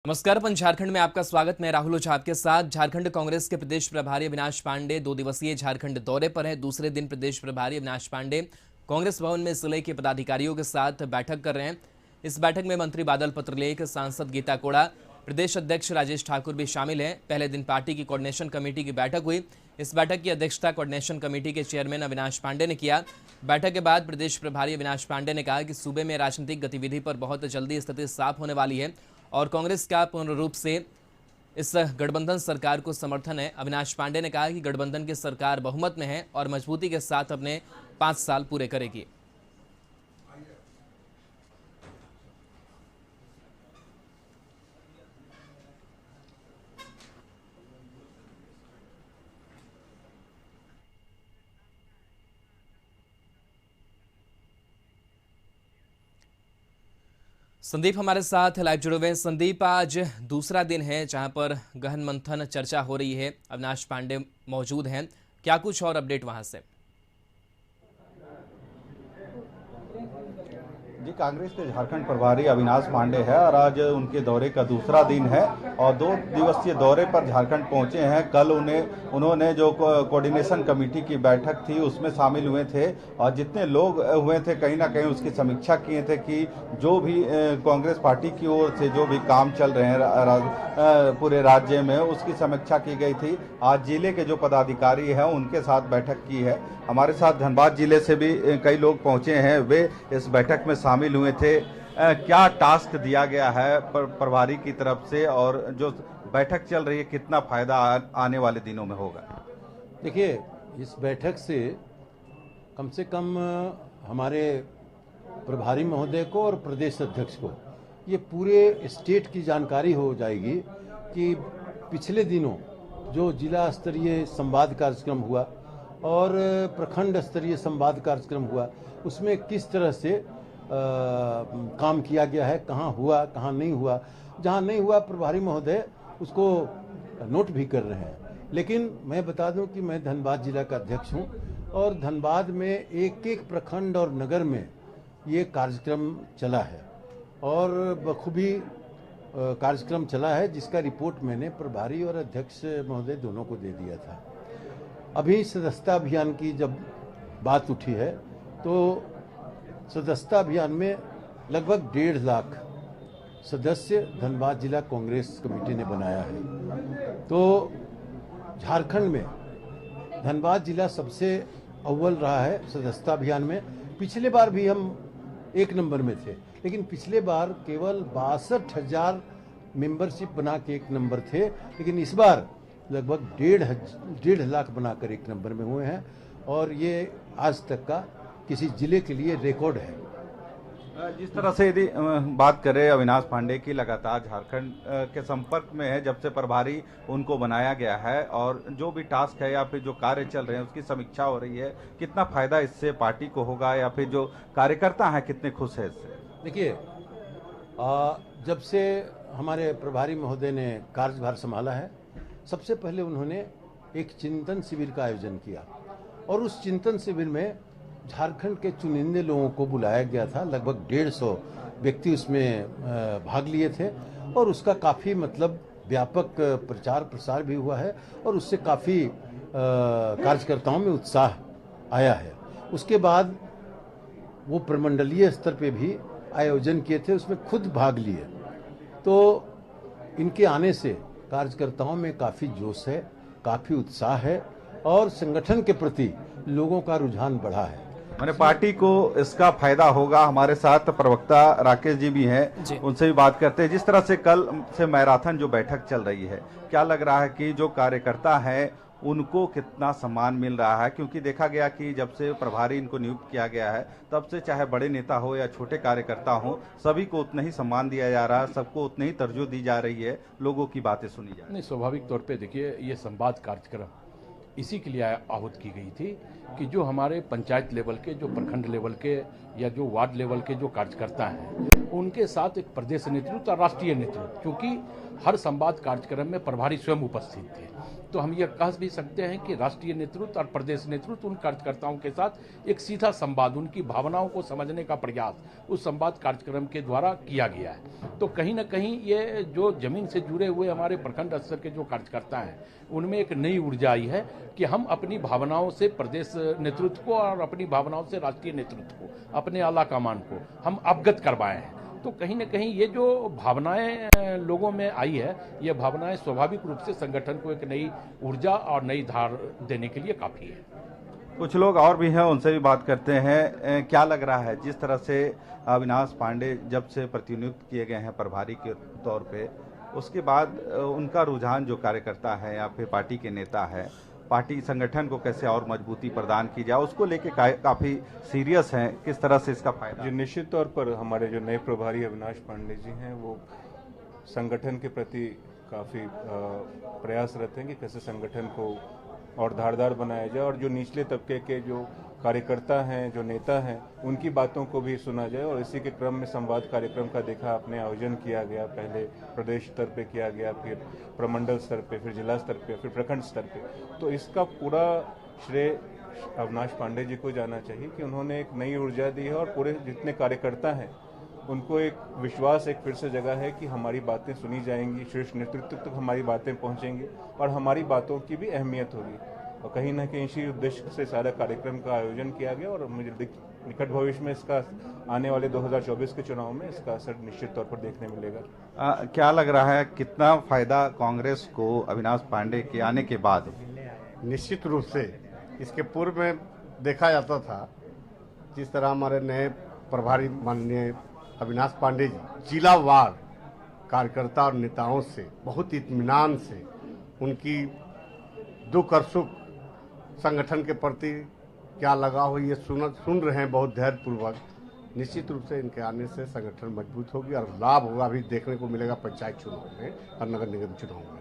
नमस्कार। पंच झारखंड में आपका स्वागत। मैं राहुल ओझा आपके साथ। झारखंड कांग्रेस के प्रदेश प्रभारी अविनाश पांडे 2 दिवसीय झारखंड दौरे पर हैं। दूसरे दिन प्रदेश प्रभारी अविनाश पांडे कांग्रेस भवन में जिले के पदाधिकारियों के साथ बैठक कर रहे हैं। इस बैठक में मंत्री बादल पत्रलेख, सांसद गीता कोड़ा, प्रदेश अध्यक्ष राजेश ठाकुर भी शामिल हैं। पहले दिन पार्टी की कोऑर्डिनेशन कमेटी की बैठक हुई। इस बैठक की अध्यक्षता कोऑर्डिनेशन कमेटी के चेयरमैन अविनाश पांडे ने किया। बैठक के बाद प्रदेश प्रभारी अविनाश पांडे ने कहा कि सूबे में राजनीतिक गतिविधि पर बहुत जल्दी स्थिति साफ होने वाली है और कांग्रेस का पूर्ण रूप से इस गठबंधन सरकार को समर्थन है। अविनाश पांडे ने कहा कि गठबंधन की सरकार बहुमत में है और मजबूती के साथ अपने 5 साल पूरे करेगी। संदीप हमारे साथ लाइव जुड़े हुए हैं। संदीप, आज दूसरा दिन है जहां पर गहन मंथन चर्चा हो रही है। अविनाश पांडे मौजूद हैं, क्या कुछ और अपडेट वहां से? जी, कांग्रेस के झारखंड प्रभारी अविनाश पांडे है और आज उनके दौरे का दूसरा दिन है और 2 दिवसीय दौरे पर झारखंड पहुंचे हैं। कल उन्होंने जो कोऑर्डिनेशन कमेटी की बैठक थी उसमें शामिल हुए थे और जितने लोग हुए थे कहीं ना कहीं उसकी समीक्षा किए थे कि जो भी कांग्रेस पार्टी की ओर से जो भी काम चल रहे हैं पूरे राज्य में उसकी समीक्षा की गई थी। आज जिले के जो पदाधिकारी हैं उनके साथ बैठक की है। हमारे साथ धनबाद जिले से भी कई लोग पहुंचे हैं, वे इस बैठक में शामिल हुए थे। क्या टास्क दिया गया है प्रभारी की तरफ से और जो बैठक चल रही है कितना फायदा आने वाले दिनों में होगा? देखिए, इस बैठक से कम हमारे प्रभारी महोदय को और प्रदेश अध्यक्ष को ये पूरे स्टेट की जानकारी हो जाएगी कि पिछले दिनों जो जिला स्तरीय संवाद कार्यक्रम हुआ और प्रखंड स्तरीय संवाद कार्यक्रम हुआ उसमें किस तरह से काम किया गया है, कहाँ हुआ कहाँ नहीं हुआ। जहाँ नहीं हुआ प्रभारी महोदय उसको नोट भी कर रहे हैं। लेकिन मैं बता दूं कि मैं धनबाद जिला का अध्यक्ष हूं और धनबाद में एक एक प्रखंड और नगर में ये कार्यक्रम चला है और बखूबी कार्यक्रम चला है, जिसका रिपोर्ट मैंने प्रभारी और अध्यक्ष महोदय दोनों को दे दिया था। अभी सदस्यता अभियान की जब बात उठी है तो सदस्यता अभियान में लगभग 1.5 लाख सदस्य धनबाद जिला कांग्रेस कमेटी ने बनाया है। तो झारखंड में धनबाद जिला सबसे अव्वल रहा है सदस्यता अभियान में। पिछले बार भी हम 1 नंबर में थे, लेकिन पिछले बार केवल 62,000 मेंबरशिप बना के 1 नंबर थे, लेकिन इस बार लगभग 1.5 लाख बनाकर 1 नंबर में हुए हैं और ये आज तक का किसी जिले के लिए रिकॉर्ड है। जिस तरह से यदि बात करें अविनाश पांडे की, लगातार झारखंड के संपर्क में है जब से प्रभारी उनको बनाया गया है और जो भी टास्क है या फिर जो कार्य चल रहे हैं उसकी समीक्षा हो रही है, कितना फायदा इससे पार्टी को होगा या फिर जो कार्यकर्ता हैं कितने खुश है इससे? देखिए, जब से हमारे प्रभारी महोदय ने कार्यभार संभाला है, सबसे पहले उन्होंने एक चिंतन शिविर का आयोजन किया और उस चिंतन शिविर में झारखंड के चुनिंदे लोगों को बुलाया गया था। लगभग 150 व्यक्ति उसमें भाग लिए थे और उसका काफ़ी व्यापक प्रचार प्रसार भी हुआ है और उससे काफ़ी कार्यकर्ताओं में उत्साह आया है। उसके बाद वो प्रमंडलीय स्तर पे भी आयोजन किए थे, उसमें खुद भाग लिए। तो इनके आने से कार्यकर्ताओं में काफ़ी जोश है, काफ़ी उत्साह है और संगठन के प्रति लोगों का रुझान बढ़ा है। मैंने पार्टी को इसका फायदा होगा। हमारे साथ प्रवक्ता राकेश जी भी हैं, उनसे भी बात करते हैं। जिस तरह से कल से मैराथन जो बैठक चल रही है, क्या लग रहा है कि जो कार्यकर्ता हैं उनको कितना सम्मान मिल रहा है? क्योंकि देखा गया कि जब से प्रभारी इनको नियुक्त किया गया है तब से चाहे बड़े नेता हो या छोटे कार्यकर्ता हो, सभी को उतना ही सम्मान दिया जा रहा है, सबको उतनी ही तरजीह दी जा रही है, लोगों की बातें सुनी जा रही है। नहीं, स्वाभाविक तौर पे देखिए, ये संवाद कार्यक्रम इसी के लिए आहूत की गई थी कि जो हमारे पंचायत लेवल के, जो प्रखंड लेवल के या जो वार्ड लेवल के जो कार्यकर्ता हैं, उनके साथ एक प्रदेश नेतृत्व और राष्ट्रीय नेतृत्व, क्योंकि हर संवाद कार्यक्रम में प्रभारी स्वयं उपस्थित थे तो हम ये कह भी सकते हैं कि राष्ट्रीय नेतृत्व और प्रदेश नेतृत्व उन कार्यकर्ताओं के साथ एक सीधा संवाद, उनकी भावनाओं को समझने का प्रयास उस संवाद कार्यक्रम के द्वारा किया गया है। तो कहीं ना कहीं ये जो जमीन से जुड़े हुए हमारे प्रखंड स्तर के जो कार्यकर्ता हैं, उनमें एक नई ऊर्जा आई है कि हम अपनी भावनाओं से प्रदेश नेतृत्व को और अपनी भावनाओं से राष्ट्रीय नेतृत्व को, अपने आला कमान को हम अवगत करवाए हैं। तो कहीं ना कहीं ये जो भावनाएं लोगों में आई है, ये भावनाएं स्वाभाविक रूप से संगठन को एक नई ऊर्जा और नई धार देने के लिए काफ़ी है। कुछ लोग और भी हैं, उनसे भी बात करते हैं। क्या लग रहा है जिस तरह से अविनाश पांडे जब से प्रतिनियुक्त किए गए हैं प्रभारी के तौर पे, उसके बाद उनका रुझान जो कार्यकर्ता है या फिर पार्टी के नेता है, पार्टी संगठन को कैसे और मजबूती प्रदान की जाए, उसको लेके काफ़ी सीरियस हैं। किस तरह से इसका फायदा? जी, निश्चित तौर पर हमारे जो नए प्रभारी अविनाश पांडे जी हैं, वो संगठन के प्रति काफ़ी प्रयासरत हैं कि कैसे संगठन को और धारदार बनाया जाए और जो निचले तबके के जो कार्यकर्ता हैं, जो नेता हैं, उनकी बातों को भी सुना जाए। और इसी के क्रम में संवाद कार्यक्रम का देखा आपने आयोजन किया गया, पहले प्रदेश स्तर पे किया गया, फिर प्रमंडल स्तर पे, फिर जिला स्तर पे, फिर प्रखंड स्तर पे। तो इसका पूरा श्रेय अविनाश पांडे जी को जाना चाहिए कि उन्होंने एक नई ऊर्जा दी है और पूरे जितने कार्यकर्ता हैं उनको एक विश्वास एक फिर से जगह है कि हमारी बातें सुनी जाएंगी, शीर्ष नेतृत्व तक हमारी बातें पहुंचेंगी और हमारी बातों की भी अहमियत होगी। और कहीं ना कहीं इसी उद्देश्य से सारा कार्यक्रम का आयोजन किया गया और मुझे निकट भविष्य में इसका आने वाले 2024 के चुनाव में इसका असर निश्चित तौर पर देखने मिलेगा। क्या लग रहा है कितना फायदा कांग्रेस को अविनाश पांडे के आने के बाद? निश्चित रूप से इसके पूर्व में देखा जाता था, जिस तरह हमारे नए प्रभारी माननीय अविनाश पांडे जी जिलावार कार्यकर्ता और नेताओं से बहुत इत्मीनान से उनकी दुख और सुख संगठन के प्रति क्या लगा हो ये सुन रहे हैं बहुत धैर्यपूर्वक। निश्चित रूप से इनके आने से संगठन मजबूत होगी और लाभ होगा भी देखने को मिलेगा पंचायत चुनाव में और नगर निगम चुनाव में।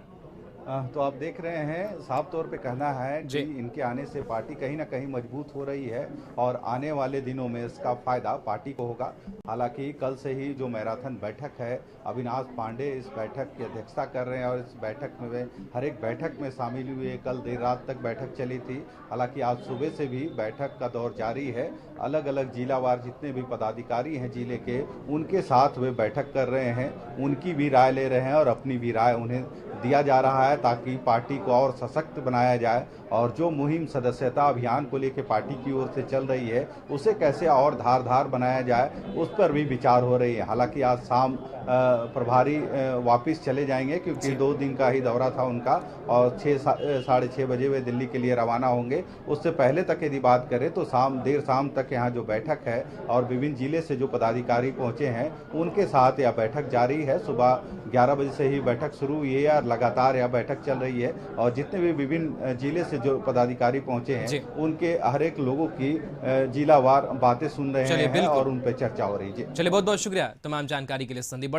तो आप देख रहे हैं, साफ तौर पे कहना है कि इनके आने से पार्टी कहीं ना कहीं मजबूत हो रही है और आने वाले दिनों में इसका फायदा पार्टी को होगा। हालांकि कल से ही जो मैराथन बैठक है, अविनाश पांडे इस बैठक की अध्यक्षता कर रहे हैं और इस बैठक में वे हर एक बैठक में शामिल हुए। कल देर रात तक बैठक चली थी। हालांकि आज सुबह से भी बैठक का दौर जारी है। अलग अलग जिलावार जितने भी पदाधिकारी हैं जिले के, उनके साथ वे बैठक कर रहे हैं, उनकी भी राय ले रहे हैं और अपनी भी राय उन्हें दिया जा रहा है ताकि पार्टी को और सशक्त बनाया जाए और जो मुहिम सदस्यता अभियान को लेकर पार्टी की ओर से चल रही है उसे कैसे और धारदार बनाया जाए, उस पर भी विचार हो रही है। हालांकि आज शाम प्रभारी वापस चले जाएंगे क्योंकि 2 दिन का ही दौरा था उनका और 6 6:30 बजे वे दिल्ली के लिए रवाना होंगे। उससे पहले तक यदि बात करें तो देर शाम तक यहाँ जो बैठक है और विभिन्न जिले से जो पदाधिकारी पहुंचे हैं उनके साथ यह बैठक जारी है। सुबह 11 बजे से ही बैठक शुरू हुई है और लगातार यह बैठक चल रही है और जितने भी विभिन्न जिले से जो पदाधिकारी पहुंचे हैं उनके हर एक लोगों की जिलावार बातें सुन रहे हैं और उन पर चर्चा हो रही है। चलिए, बहुत बहुत शुक्रिया तमाम जानकारी के लिए संदीप।